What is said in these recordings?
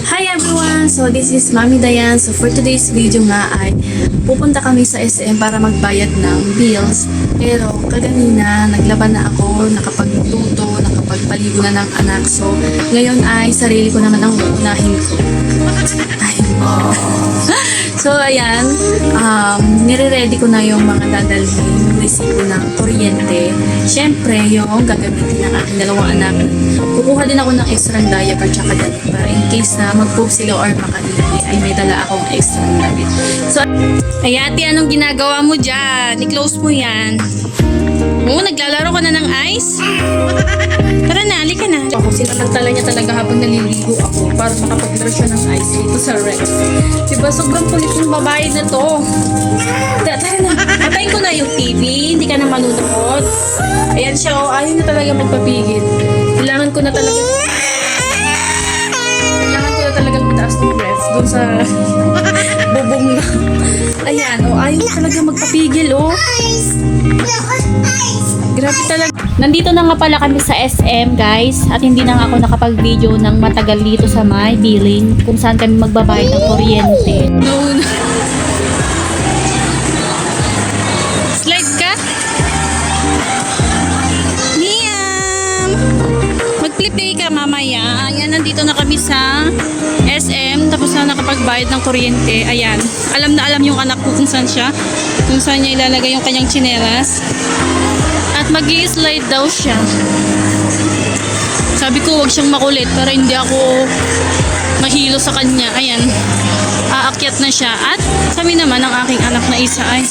Hi everyone! So this is Mami Dayan. So for today's video nga ay pupunta kami sa SM para magbayad ng bills. Pero kaganina naglaba na ako, nakapagluto, nakapagpaligo na ng anak. So ngayon ay sarili ko naman ang uunahin ko. Ay, so ayan, nire-ready ko na yung mga dadalhin, resibo ng kuryente. Siyempre, yung gagamitin ng aking dalawang anak. Kukuha din ako ng extra diaper tsaka damit para in case na mag-poop sila or makalihi ay may dala akong extra damit. So, ay ate, anong ginagawa mo dyan? I-close mo yan. Oo, naglalaro ka na ng ice? Tara na, halika na. Ako, sinamantala niya talaga habang naliligo ako para makapaglaro siya ng ice dito sa Rex. Diba, sobrang kulit ng babae na to. Tara na, patayin ko na yung TV, hindi ka na manunood. Ayan siya, oh, ayaw na talaga magpapigil. Kailangan ko na talagang itaas ng breath doon sa bubong na. Ayan, oh, ayaw na talaga magpapigil, oh. Grabe talaga. Nandito na nga pala kami sa SM, guys. At hindi na nga ako nakapag-video ng matagal dito sa my billing kung saan kami magbabayad ng kuryente. No. Slide ka? Liam! Mag-flip ka mamaya. Ayan, nandito na kami sa SM. Tapos na nakapagbayad ng kuryente. Ayan. Alam na alam yung anak ko kung saan siya. Kung saan niya ilalagay yung kanyang tsinelas. At mag-i-slide daw siya. Sabi ko wag siyang makulit para hindi ako mahilo sa kanya. Ayan. Aakyat na siya. At kami naman ang aking anak na isa ay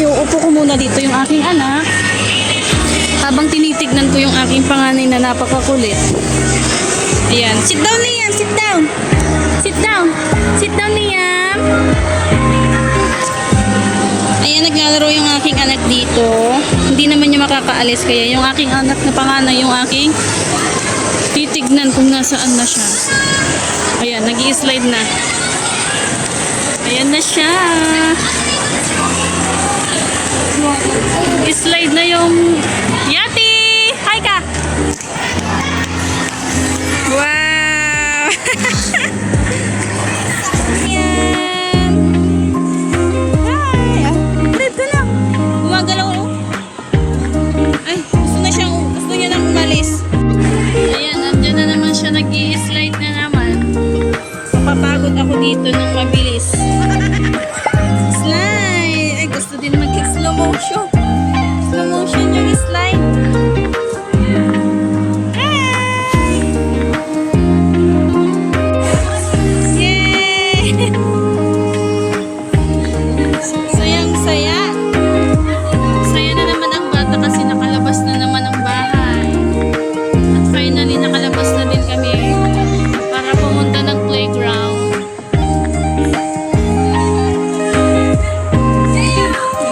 iuupo ko muna dito yung aking anak. Habang tinitignan ko yung aking panganay na napakakulit. Ayan. Sit down, Liam. Sit down. Sit down. Sit down, Liam. Ayan, naglalaro yung aking anak dito. Hindi naman niya makakaalis. Kaya yung aking anak na panganay, yung aking titignan kung nasaan na siya. Ayan, nag-i-slide na. Ayan na siya. I-slide na yung Yati! Hi ka! Wow! Ayan! Hi! Ulit ka lang! Gumagalaw oh! Ay! Gusto niya nang umalis. Ayan, nandiyan na naman siya. Nag-i-slide na naman. Papapagod ako dito ng mabilis. Slide! Ay, gusto din mag-slow motion. Slow motion yung slide. Sayang-saya. Saya na naman ang bata kasi nakalabas na naman ang bahay. At finally, nakalabas na din kami para pumunta ng playground.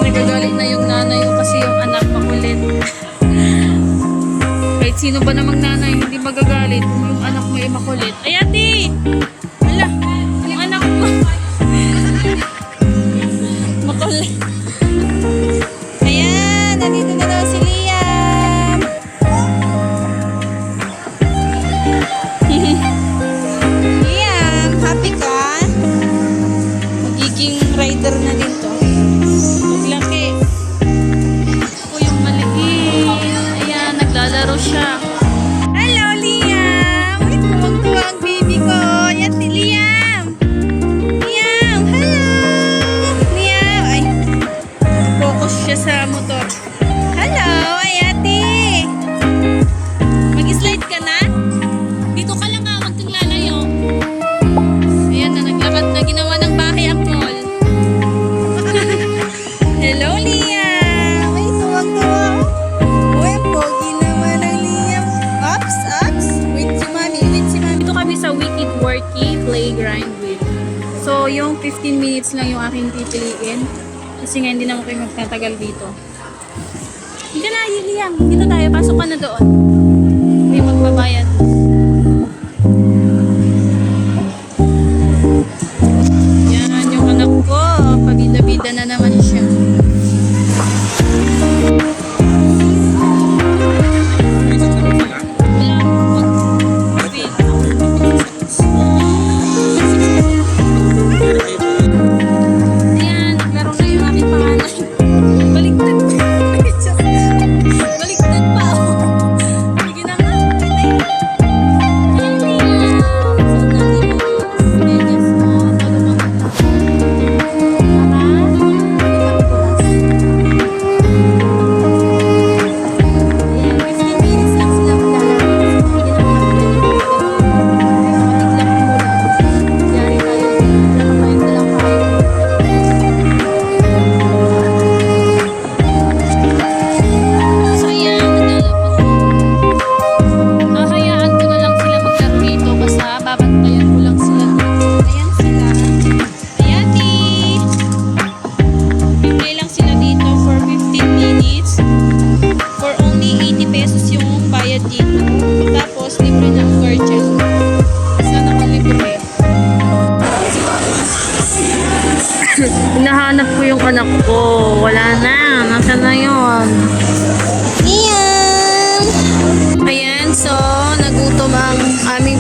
Nagagalit na yung nanay ko kasi yung anak makulit. Kahit sino ba namang nanay, hindi magagalit kung yung anak mo ay makulit. Ay, ate! Hala, yung anak mo. Makulit. Ayan, nandito na daw si Liam. Liam, happy ka? Magiging rider na din to. Maglaki. Ako yung maliit. Ayan, naglalaro siya. Hello, Liam! Ay, tuwang-tuwa ang baby ko. Ayan si Liam. Liam, hello! Liam, ay, focus siya sa motor. Hello, ay ate. Mag-slide ka na? Dito ka lang huwag kang lalayo. Ayan na, naglakad na ginawa ng bahay ang mall. Hello, Liam. Ay, tuwang-tuwa. Uy, pogi naman ang Liam. Ups. Wait si mami. Dito kami sa Wicked Worky Playground with. So, yung 15 minutes lang yung aking pipiliin. Kasi nga hindi naman kayo magtatagal dito. Hindi na, Liam. Dito tayo. Pasok ka na doon. May magbabayad. Yan, yung anak ko. Pabida-bida na naman siya. Wala.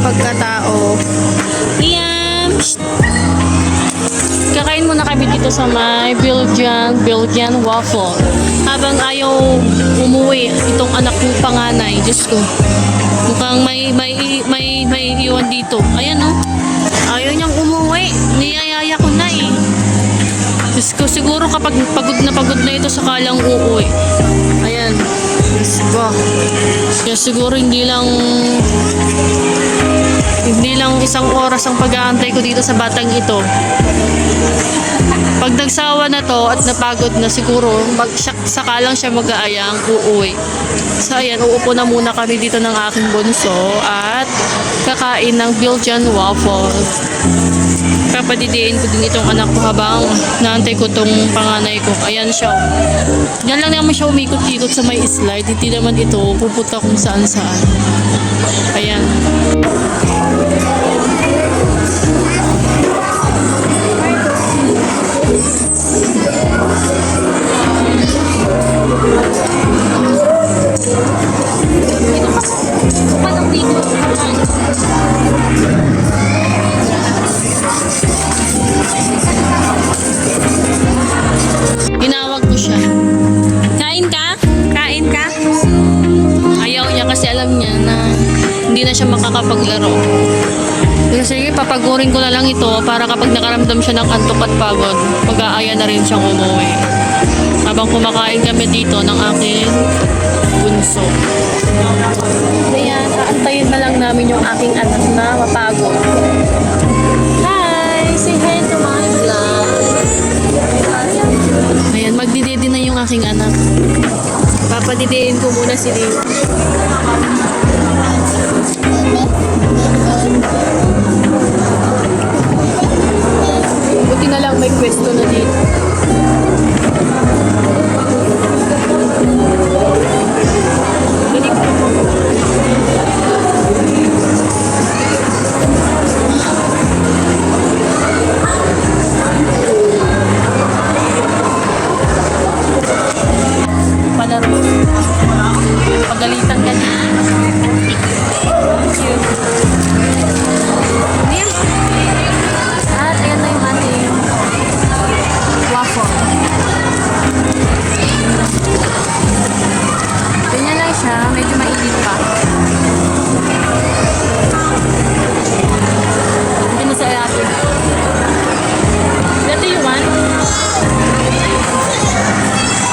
pagkatao. Liam! Shh! Kakain muna kami dito sa may Belgian waffle. Habang ayaw umuwi itong anak kong panganay. Diyos ko. Mukhang may iwan dito. Ayan oh. Ayaw niyang umuwi. Niyayaya ko na eh. Diyos ko, siguro kapag pagod na ito sakalang uuwi. Ayan. Diyos ko. Kaya siguro hindi lang isang oras ang pag-aantay ko dito sa batang ito. Pag nagsawa na to at napagod na siguro, sakalang siya mag-aayang uuwi. So ayan, uupo na muna kami dito ng aking bunso at kakain ng Belgian waffle. Kapadidiin ko din itong anak ko habang naantay ko tong panganay ko. Ayan siya. Yan lang naman siya umikot-ikot sa may slide. Hindi naman ito pupunta kung saan-saan. Ayan. Tinawag ko siya. Kain ka? Kain ka? Ayaw niya kasi alam niya na hindi na siya makakapaglaro. Pero sige, papagurin ko na lang ito para kapag nakaramdam siya ng antok at pagod, mag-aaya na rin siyang umuwi. Habang kumakain kami dito ng aking bunso. Ayan, aantayin na lang namin yung aking anak na mapagod. Hi! Say hi to my vlog. Ayan, magdididi na yung aking anak. Papadidiin ko muna si Leo. Buti na lang may pwesto na dito. Palaro. Pagalitan ka niya. At ayan na yung ating waffle. Ganyan lang siya. Medyo mainit pa. Hindi na sa ate. Ito yung one.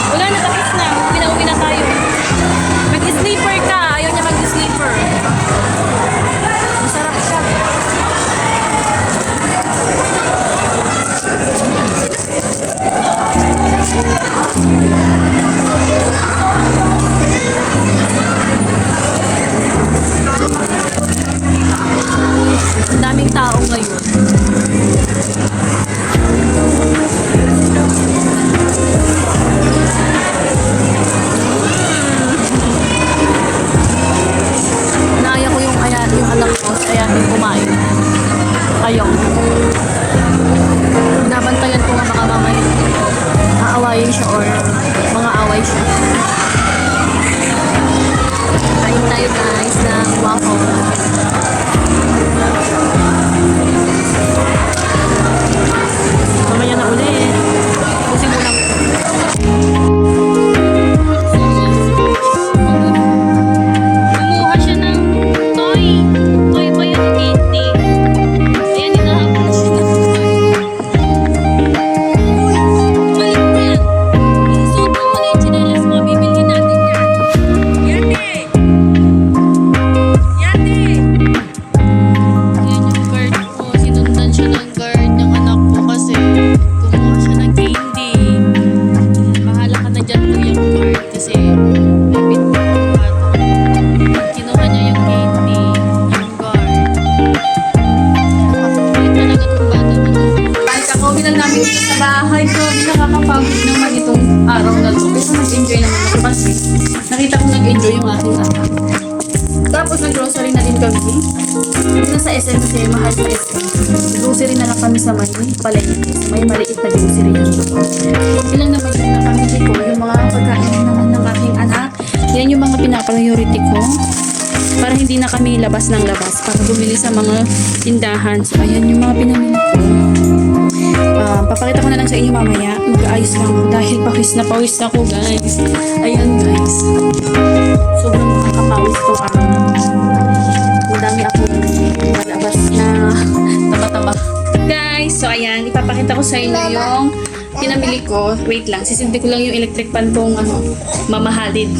Wala na, tapos na. Pinauwi na tayo. Mag-sleeper ka. Ayaw niya mag-sleeper. Masarap siya. Ang daming tao ngayon. Naaya ko yung anak ko, kaya kumain. Ayaw. Nabantayan ko nga baka mamaya aawayin siya or mga away siya. Kain tayo guys ng waffle. Mamaya na ulit. Pusin mo lang. Kumuha siya ng toy. Toy ba yung hindi? Ayan, hinahabol siya ng toy. Balik na yan. Isuot mo muna yung tsinelas mo. Bibilhin natin yan. Yate! Yate! Ayan yung guard ko. Sinundan siya ng guard ng anak ko kasi kumuha siya ng candy. Bahala ka na dyan, kuya guard. Kasi may pinto ng bata. Kinuha niya yung candy. Yung guard. Kulit talaga itong bata na to. Ay, kakauwi lang namin dito sa bahay ko. Hindi nakakapagod naman itong araw na to. Pero nag-enjoy naman ako kasi nakita ko nag-enjoy yung aking anak. Tapos nag-grocery na din kami. Dito sa SM kasi mahal sa SM. Grocery na lang kami sa may palengke. Sa may maliit na grocery yan. Ilang naman yung napamili ko. Yung mga pagkain naman ng aking anak. Yan yung mga pinapriority ko. para hindi na kami labas ng labas para bumili sa mga tindahan. So, ayan yung mga pinamili ko. Papakita ko na lang sa inyo mamaya. Mag-aayos lang ako dahil pawis na ako, guys. Ayan, guys. Sobrang nakakapawis itong araw. Madami akong malabas na taba-taba. Guys, so ayan, ipapakita ko sa inyo yung pinamili ko. Wait lang, sisinti ko lang yung electric pan kong mamahalin.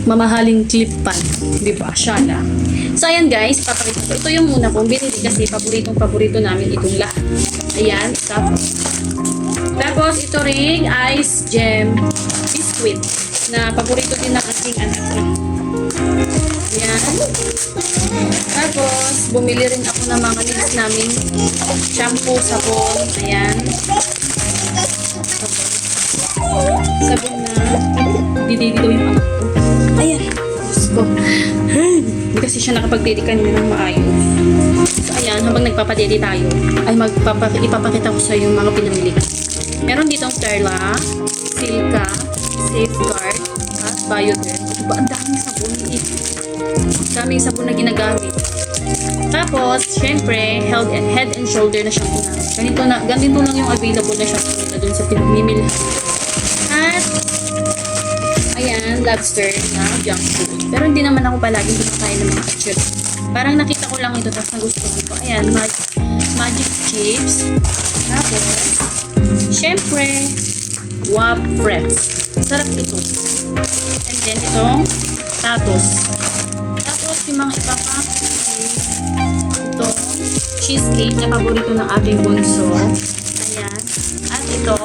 Mamahaling clip pan. Diba? Shala. So, ayan guys, papakita ko. Ito yung muna kong binili kasi paborito namin itong lahat. Ayan, tapos, ito ring ice gem biscuit na paborito din ng aking anak. Ayan. Tapos, bumili rin ako ng mga needs namin. Shampoo, sabon. Ayan. Sabon na. Dito yung anak ko. Ayan. Diyos ko. Hindi kasi siya nakapag-date kanina ng maayos. So, ayan. Habang nagpapadate tayo, ay ipapakita ko sa yung mga pinamili ko. Meron ditong Perla, Silka, Safeguard, at Bioderm. Diba? Ang daming sabon. Daming sabon na ginagamit. Tapos, syempre, Head and Shoulder na shampoo na. Ganito lang yung available na shampoo nila dun sa pinamimili. At, ayan, Lobster na junk food. Pero hindi naman ako palaging kumakain ng mga ketchup. Parang nakita ko lang ito, tapos nagustuhan ko. Ayan, Magic Chips. Tapos, syempre, Wap Preps. Sarap ito. And then, itong Tatos. Tapos, yung mga iba pa, ito, cheesecake na paborito ng ating bunso. Ayan. At ito,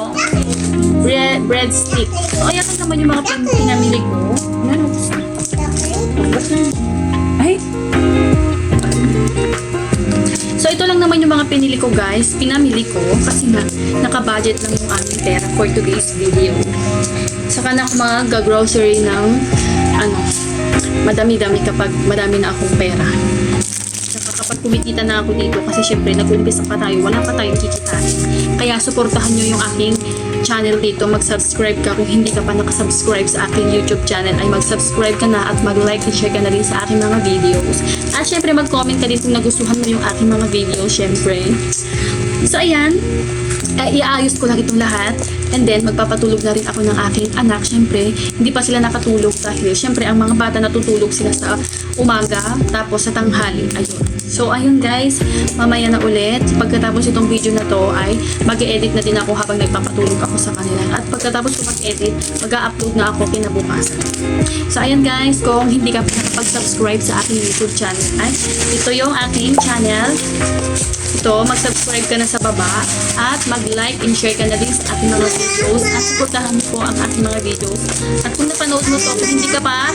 breadstick. So, ayan naman yung mga pinamili ko. Ayan, ay! So, ito lang naman yung mga pinili ko, guys. Pinamili ko kasi nga, naka-budget lang yung aming pera for today's video. Saka na ako mag-grocery ng, madami-dami kapag madami na akong pera. Saka kapag kumikita na ako dito, kasi syempre, nag-umpisa pa tayo, wala pa tayong kikitain. Kaya, suportahan nyo yung aking channel dito. Mag-subscribe ka. Kung hindi ka pa nakasubscribe sa aking YouTube channel, ay mag-subscribe ka na at mag-like and share ka na rin sa aking mga videos. At syempre, mag-comment ka din kung nagustuhan mo yung aking mga videos, syempre. So, ayan. Iayos ko lang itong lahat. And then, magpapatulog na rin ako ng aking anak. Syempre, hindi pa sila nakatulog dahil syempre, ang mga bata natutulog sila sa umaga, tapos sa tanghali. Ayun. So, ayun guys, mamaya na ulit. Pagkatapos itong video na to ay mag-e-edit na din ako habang nagpapatulog ako sa kanila. At pagkatapos ko mag-edit, mag-a-upload na ako kinabukasan. So, ayun guys, kung hindi ka pa nakapag-subscribe sa aking YouTube channel, ay ito yung aking channel. Ito, mag-subscribe ka na sa baba at mag-like and share ka na din sa aking mga videos at supportahan mo po ang aking mga videos. At kung napanood mo to, kung hindi ka pa,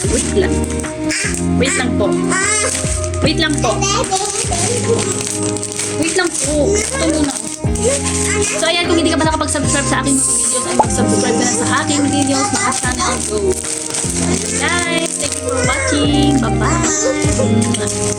wait lang po. Wait lang po. Ito muna. So, ayan, kung hindi ka pa nakapag-subscribe sa aking mga videos, ay mag-subscribe ka na sa aking videos na channel go. Guys, thank you for watching. Bye-bye.